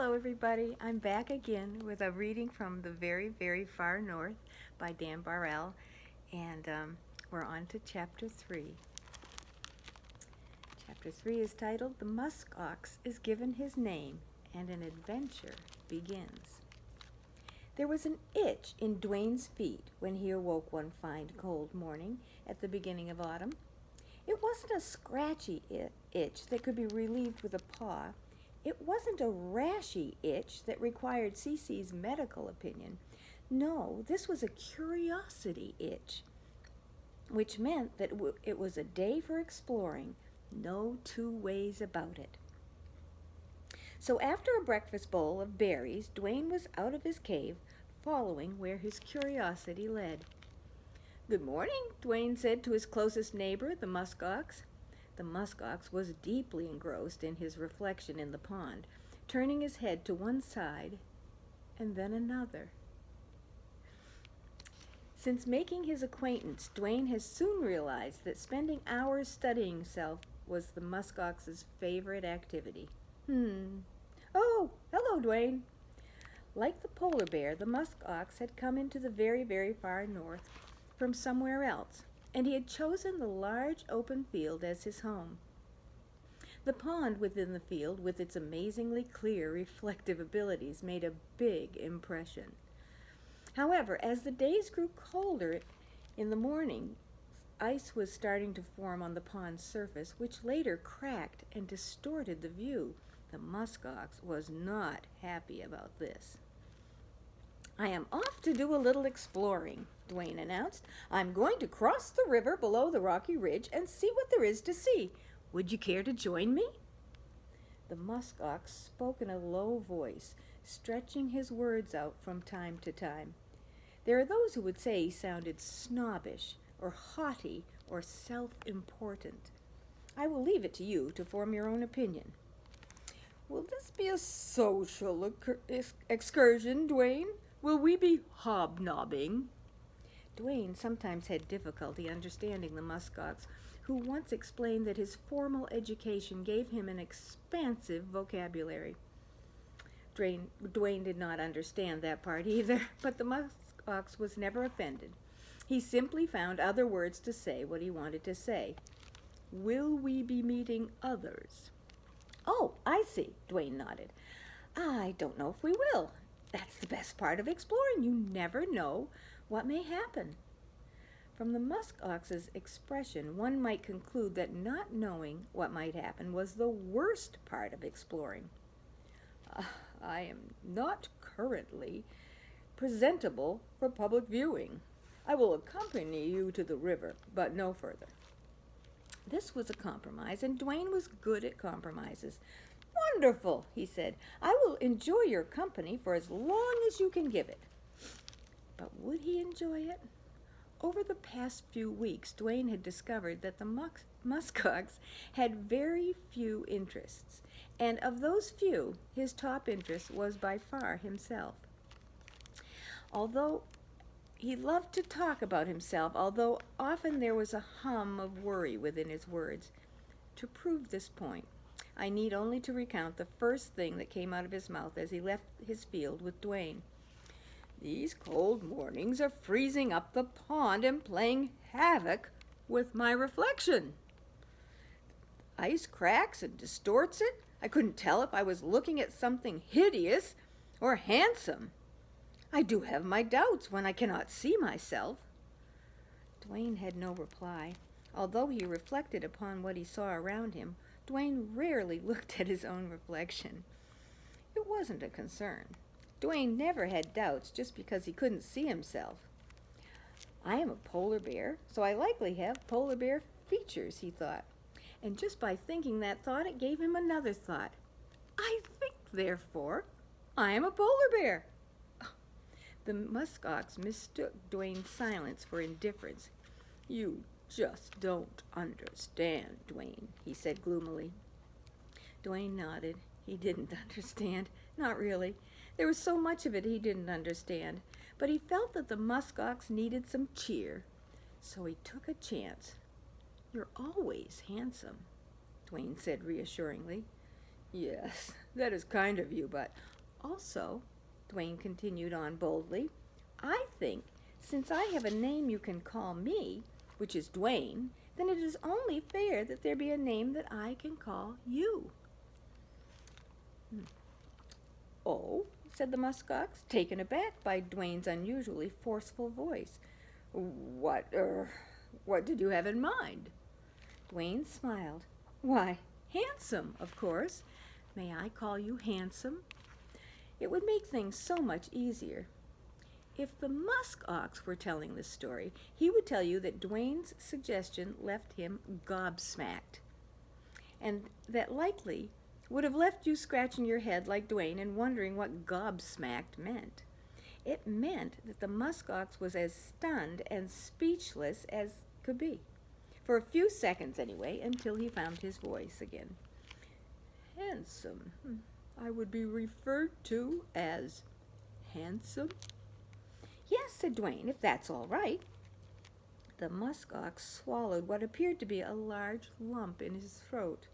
Hello, everybody. I'm back again with a reading from The Very, Very Far North by Dan Barrell, and we're on to Chapter 3. Chapter 3 is titled The Musk Ox is Given His Name, and an Adventure Begins. There was an itch in Dwayne's feet when he awoke one fine cold morning at the beginning of autumn. It wasn't a scratchy itch that could be relieved with a paw. It wasn't a rashy itch that required Cece's medical opinion. No, this was a curiosity itch, which meant that it was a day for exploring. No two ways about it. So after a breakfast bowl of berries, Dwayne was out of his cave, following where his curiosity led. "Good morning," Dwayne said to his closest neighbor, the musk ox. The musk ox was deeply engrossed in his reflection in the pond, turning his head to one side and then another. Since making his acquaintance, Dwayne has soon realized that spending hours studying himself was the musk ox's favorite activity. Oh, hello, Dwayne. Like the polar bear, the musk ox had come into the very, very far north from somewhere else, and he had chosen the large open field as his home. The pond within the field, with its amazingly clear reflective abilities, made a big impression. However, as the days grew colder in the morning, ice was starting to form on the pond's surface, which later cracked and distorted the view. The musk ox was not happy about this. "I am off to do a little exploring," Dwayne announced. "I'm going to cross the river below the rocky ridge and see what there is to see. Would you care to join me?" The musk ox spoke in a low voice, stretching his words out from time to time. There are those who would say he sounded snobbish or haughty or self-important. I will leave it to you to form your own opinion. "Will this be a social excursion, Dwayne? Will we be hobnobbing?" Dwayne sometimes had difficulty understanding the musk ox, who once explained that his formal education gave him an expansive vocabulary. Dwayne did not understand that part either, but the musk ox was never offended. He simply found other words to say what he wanted to say. "Will we be meeting others?" "Oh, I see," Dwayne nodded. "I don't know if we will. That's the best part of exploring. You never know what may happen." From the musk ox's expression, one might conclude that not knowing what might happen was the worst part of exploring. "I am not currently presentable for public viewing. I will accompany you to the river, but no further." This was a compromise, and Dwayne was good at compromises. "Wonderful," he said. "I will enjoy your company for as long as you can give it." But would he enjoy it? Over the past few weeks, Dwayne had discovered that the musk ox had very few interests, and of those few, his top interest was by far himself. Although he loved to talk about himself, although often there was a hum of worry within his words. To prove this point, I need only to recount the first thing that came out of his mouth as he left his field with Dwayne. "These cold mornings are freezing up the pond and playing havoc with my reflection. Ice cracks and distorts it. I couldn't tell if I was looking at something hideous or handsome. I do have my doubts when I cannot see myself." Dwayne had no reply. Although he reflected upon what he saw around him, Dwayne rarely looked at his own reflection. It wasn't a concern. Dwayne never had doubts just because he couldn't see himself. "I am a polar bear, so I likely have polar bear features," he thought. And just by thinking that thought, it gave him another thought. "I think, therefore, I am a polar bear." The musk ox mistook Dwayne's silence for indifference. "You just don't understand, Dwayne," he said gloomily. Dwayne nodded. He didn't understand. Not really. There was so much of it he didn't understand. But he felt that the musk ox needed some cheer. So he took a chance. "You're always handsome," Dwayne said reassuringly. "Yes, that is kind of you, but Also, Dwayne continued on boldly, I think since I have a name you can call me, which is Dwayne, then it is only fair that there be a name that I can call you. Oh, said the muskox, taken aback by Dwayne's unusually forceful voice. What did you have in mind? Dwayne smiled. Why, Handsome, of course. May I call you Handsome? It would make things so much easier. If the musk ox were telling this story, he would tell you that Dwayne's suggestion left him gobsmacked, and that likely would have left you scratching your head like Dwayne and wondering what gobsmacked meant. It meant that the musk ox was as stunned and speechless as could be, for a few seconds anyway, until he found his voice again. Handsome. I would be referred to as handsome? Yes, said Dwayne, if that's all right. The musk ox swallowed what appeared to be a large lump in his throat.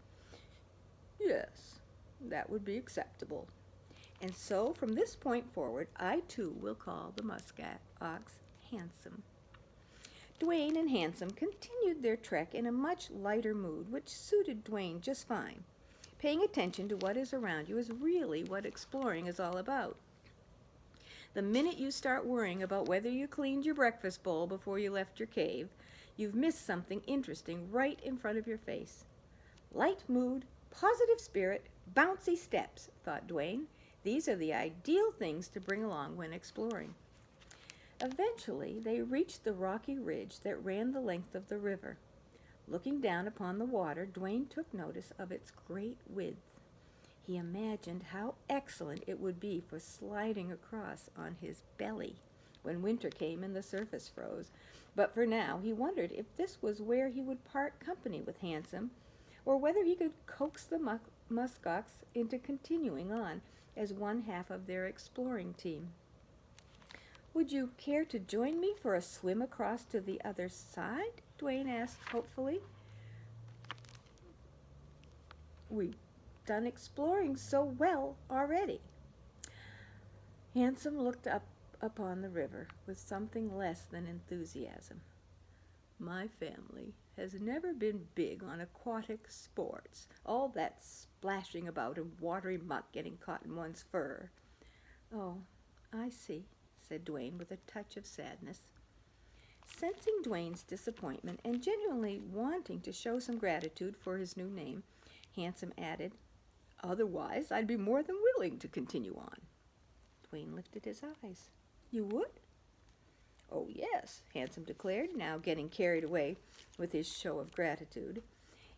Yes, that would be acceptable. And so, from this point forward, I too will call the musk ox Handsome. Dwayne and Handsome continued their trek in a much lighter mood, which suited Dwayne just fine. Paying attention to what is around you is really what exploring is all about. The minute you start worrying about whether you cleaned your breakfast bowl before you left your cave, you've missed something interesting right in front of your face. Light mood, positive spirit, bouncy steps, thought Dwayne. These are the ideal things to bring along when exploring. Eventually, they reached the rocky ridge that ran the length of the river. Looking down upon the water, Dwayne took notice of its great width. He imagined how excellent it would be for sliding across on his belly when winter came and the surface froze. But for now, he wondered if this was where he would part company with Handsome, or whether he could coax the muskox into continuing on as one half of their exploring team. Would you care to join me for a swim across to the other side? Dwayne asked hopefully. We've done exploring so well already. Handsome looked up upon the river with something less than enthusiasm. My family has never been big on aquatic sports, all that splashing about in watery muck getting caught in one's fur. Oh, I see, said Dwayne with a touch of sadness. Sensing Dwayne's disappointment and genuinely wanting to show some gratitude for his new name, Handsome added, Otherwise, I'd be more than willing to continue on. Dwayne lifted his eyes. You would? Oh, yes, Handsome declared, now getting carried away with his show of gratitude.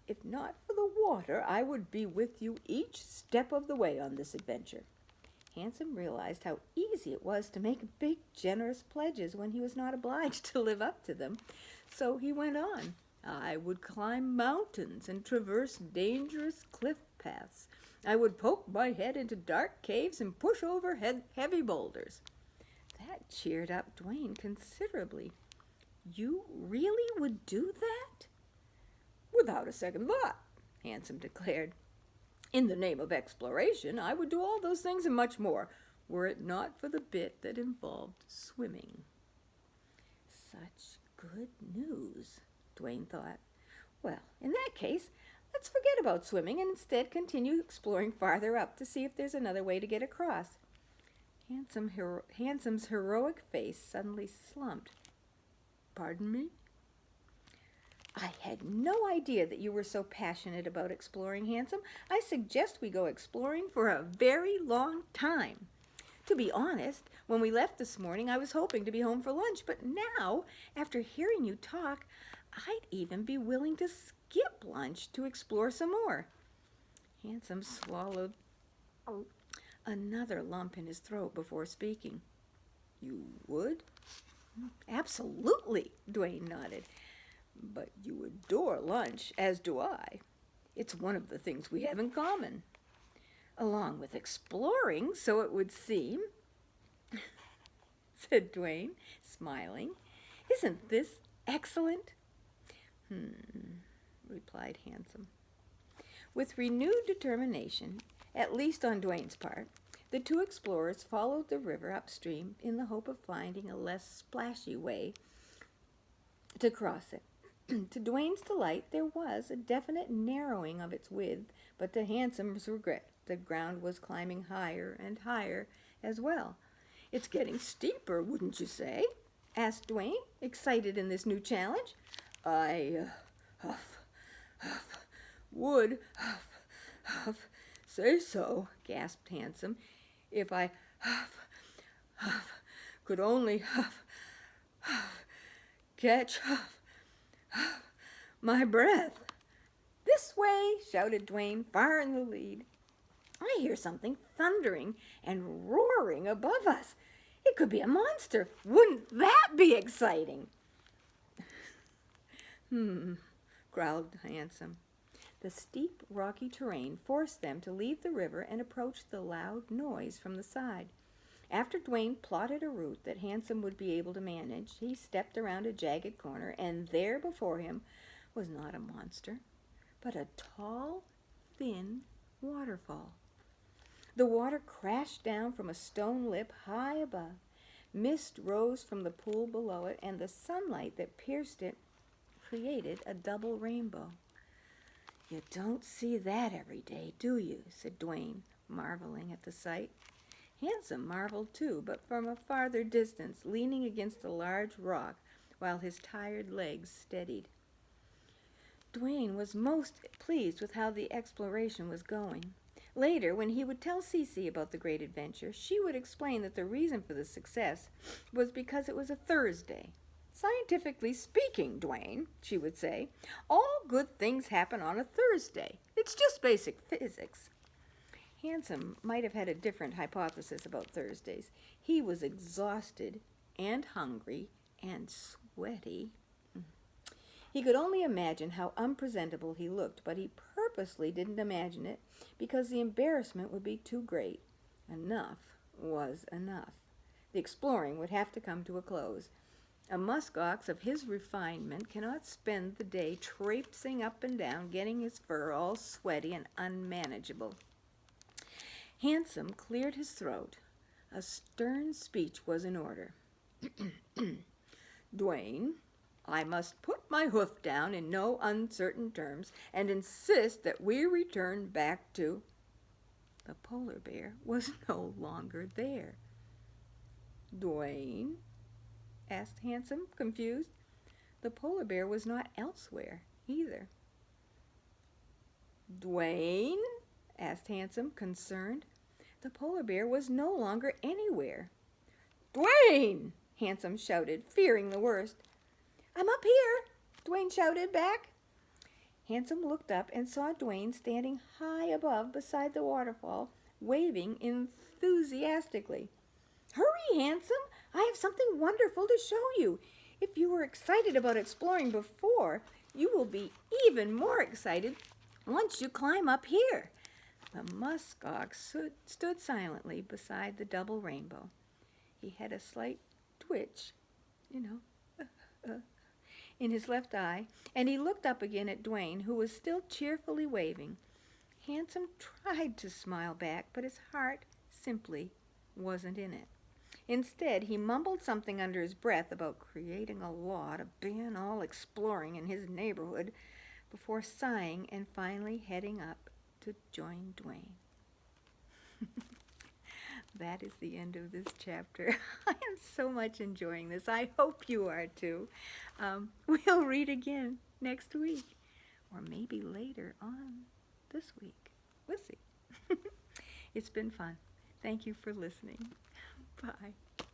If not for the water, I would be with you each step of the way on this adventure. Handsome realized how easy it was to make big, generous pledges when he was not obliged to live up to them. So he went on. I would climb mountains and traverse dangerous cliff paths. I would poke my head into dark caves and push over heavy boulders. That cheered up Dwayne considerably. You really would do that? Without a second thought, Handsome declared. In the name of exploration, I would do all those things and much more, were it not for the bit that involved swimming. Such good news, Dwayne thought. Well, in that case, let's forget about swimming and instead continue exploring farther up to see if there's another way to get across. Handsome's heroic face suddenly slumped. Pardon me? I had no idea that you were so passionate about exploring, Handsome. I suggest we go exploring for a very long time. To be honest, when we left this morning, I was hoping to be home for lunch, but now, after hearing you talk, I'd even be willing to skip lunch to explore some more. Handsome swallowed another lump in his throat before speaking. You would? Absolutely, Dwayne nodded. But you adore lunch, as do I. It's one of the things we have in common. Along with exploring, so it would seem, said Dwayne, smiling. Isn't this excellent? Replied Handsome. With renewed determination, at least on Dwayne's part, The two explorers followed the river upstream in the hope of finding a less splashy way to cross it. To Dwayne's delight, there was a definite narrowing of its width, but to Handsome's regret, the ground was climbing higher and higher as well. "It's getting steeper, wouldn't you say?" asked Dwayne, excited in this new challenge. "I would say so," gasped Handsome, "if I could only catch my breath." "This way!" shouted Dwayne, far in the lead. "I hear something thundering and roaring above us. It could be a monster. Wouldn't that be exciting?" Growled Handsome. The steep, rocky terrain forced them to leave the river and approach the loud noise from the side. After Dwayne plotted a route that Handsome would be able to manage, he stepped around a jagged corner, and there before him was not a monster, but a tall, thin waterfall. The water crashed down from a stone lip high above. Mist rose from the pool below it, and the sunlight that pierced it created a double rainbow. "You don't see that every day, do you?" said Dwayne, marveling at the sight. Handsome marveled too, but from a farther distance, leaning against a large rock while his tired legs steadied. Dwayne was most pleased with how the exploration was going. Later, when he would tell Cece about the great adventure, she would explain that the reason for the success was because it was a Thursday. "Scientifically speaking, Dwayne," she would say, "all good things happen on a Thursday. It's just basic physics." Handsome might have had a different hypothesis about Thursdays. He was exhausted and hungry and sweaty. He could only imagine how unpresentable he looked, but he purposely didn't imagine it because the embarrassment would be too great. Enough was enough. The exploring would have to come to a close. A muskox of his refinement cannot spend the day traipsing up and down, getting his fur all sweaty and unmanageable. Handsome cleared his throat. A stern speech was in order. "Dwayne, I must put my hoof down in no uncertain terms and insist that we return back to—" The polar bear was no longer there. "Dwayne?" asked Handsome, confused. The polar bear was not elsewhere either. "Dwayne?" asked Handsome, concerned. The polar bear was no longer anywhere. "Dwayne!" Handsome shouted, fearing the worst. "I'm up here," Dwayne shouted back. Handsome looked up and saw Dwayne standing high above beside the waterfall, waving enthusiastically. "Hurry, Handsome! I have something wonderful to show you. If you were excited about exploring before, you will be even more excited once you climb up here." The muskox stood silently beside the double rainbow. He had a slight twitch, in his left eye, and he looked up again at Dwayne, who was still cheerfully waving. Handsome tried to smile back, but his heart simply wasn't in it. Instead, he mumbled something under his breath about creating a law to ban all exploring in his neighborhood before sighing and finally heading up to join Dwayne. That is the end of this chapter. I am so much enjoying this. I hope you are too. We'll read again next week, or maybe later on this week. We'll see. It's been fun. Thank you for listening. Bye.